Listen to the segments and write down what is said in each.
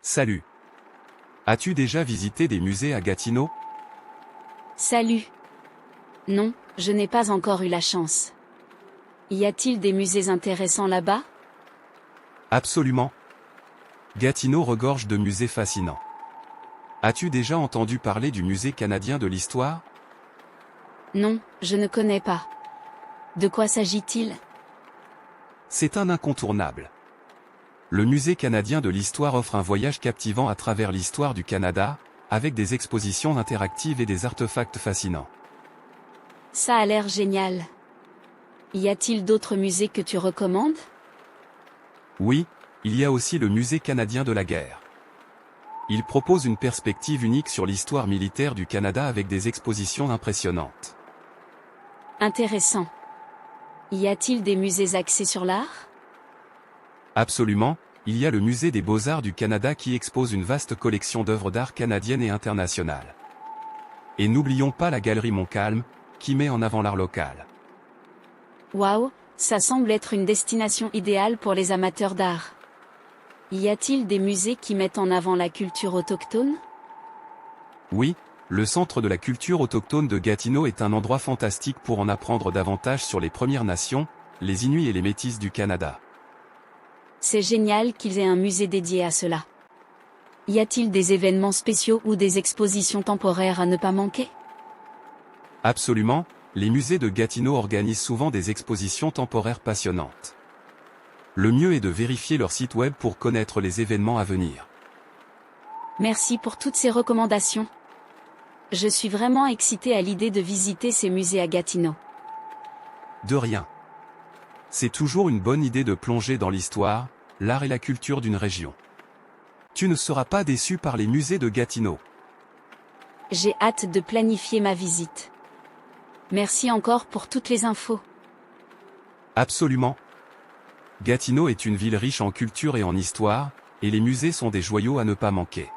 Salut. As-tu déjà visité des musées à Gatineau? Salut. Non, je n'ai pas encore eu la chance. Y a-t-il des musées intéressants là-bas? Absolument. Gatineau regorge de musées fascinants. As-tu déjà entendu parler du Musée canadien de l'histoire? Non, je ne connais pas. De quoi s'agit-il? C'est un incontournable. Le Musée canadien de l'histoire offre un voyage captivant à travers l'histoire du Canada, avec des expositions interactives et des artefacts fascinants. Ça a l'air génial. Y a-t-il d'autres musées que tu recommandes? Oui, il y a aussi le Musée canadien de la guerre. Il propose une perspective unique sur l'histoire militaire du Canada avec des expositions impressionnantes. Intéressant. Y a-t-il des musées axés sur l'art? Absolument, il y a le Musée des Beaux-Arts du Canada qui expose une vaste collection d'œuvres d'art canadiennes et internationales. Et n'oublions pas la Galerie Montcalm, qui met en avant l'art local. Waouh, ça semble être une destination idéale pour les amateurs d'art. Y a-t-il des musées qui mettent en avant la culture autochtone? Oui, le Centre de la culture autochtone de Gatineau est un endroit fantastique pour en apprendre davantage sur les Premières Nations, les Inuits et les Métis du Canada. C'est génial qu'ils aient un musée dédié à cela. Y a-t-il des événements spéciaux ou des expositions temporaires à ne pas manquer? Absolument, les musées de Gatineau organisent souvent des expositions temporaires passionnantes. Le mieux est de vérifier leur site web pour connaître les événements à venir. Merci pour toutes ces recommandations. Je suis vraiment excitée à l'idée de visiter ces musées à Gatineau. De rien. C'est toujours une bonne idée de plonger dans l'histoire, l'art et la culture d'une région. Tu ne seras pas déçu par les musées de Gatineau. J'ai hâte de planifier ma visite. Merci encore pour toutes les infos. Absolument. Gatineau est une ville riche en culture et en histoire, et les musées sont des joyaux à ne pas manquer.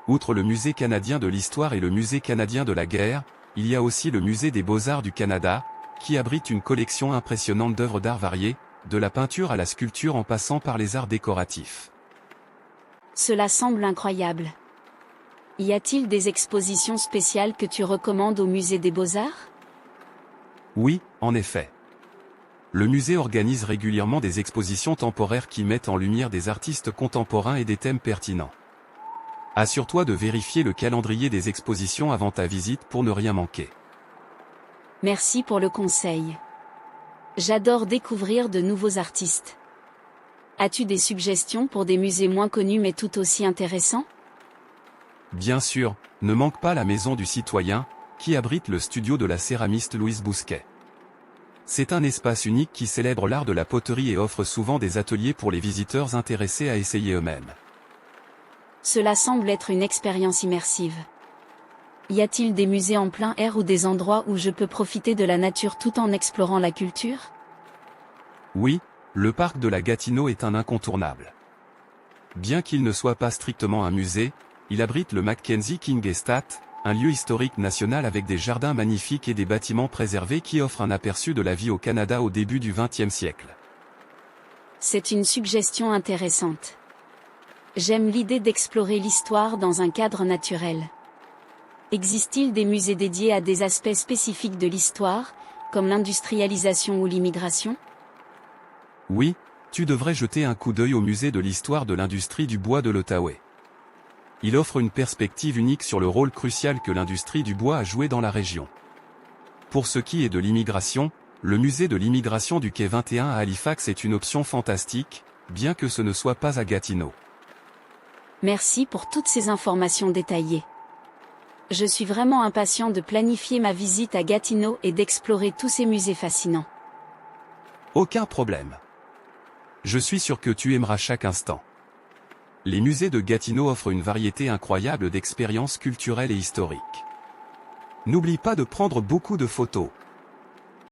Outre le Musée canadien de l'histoire et le Musée canadien de la guerre, il y a aussi le Musée des Beaux-Arts du Canada, qui abrite une collection impressionnante d'œuvres d'art variées, de la peinture à la sculpture en passant par les arts décoratifs. Cela semble incroyable. Y a-t-il des expositions spéciales que tu recommandes au Musée des Beaux-Arts? Oui, en effet. Le musée organise régulièrement des expositions temporaires qui mettent en lumière des artistes contemporains et des thèmes pertinents. Assure-toi de vérifier le calendrier des expositions avant ta visite pour ne rien manquer. Merci pour le conseil. J'adore découvrir de nouveaux artistes. As-tu des suggestions pour des musées moins connus mais tout aussi intéressants? Bien sûr, ne manque pas la Maison du Citoyen, qui abrite le studio de la céramiste Louise Bousquet. C'est un espace unique qui célèbre l'art de la poterie et offre souvent des ateliers pour les visiteurs intéressés à essayer eux-mêmes. Cela semble être une expérience immersive. Y a-t-il des musées en plein air ou des endroits où je peux profiter de la nature tout en explorant la culture? Oui, le parc de la Gatineau est un incontournable. Bien qu'il ne soit pas strictement un musée, il abrite le Mackenzie King Estate, un lieu historique national avec des jardins magnifiques et des bâtiments préservés qui offrent un aperçu de la vie au Canada au début du XXe siècle. C'est une suggestion intéressante. J'aime l'idée d'explorer l'histoire dans un cadre naturel. Existe-t-il des musées dédiés à des aspects spécifiques de l'histoire, comme l'industrialisation ou l'immigration? Oui, tu devrais jeter un coup d'œil au musée de l'histoire de l'industrie du bois de l'Outaouais. Il offre une perspective unique sur le rôle crucial que l'industrie du bois a joué dans la région. Pour ce qui est de l'immigration, le musée de l'immigration du quai 21 à Halifax est une option fantastique, bien que ce ne soit pas à Gatineau. Merci pour toutes ces informations détaillées. Je suis vraiment impatient de planifier ma visite à Gatineau et d'explorer tous ces musées fascinants. Aucun problème. Je suis sûr que tu aimeras chaque instant. Les musées de Gatineau offrent une variété incroyable d'expériences culturelles et historiques. N'oublie pas de prendre beaucoup de photos.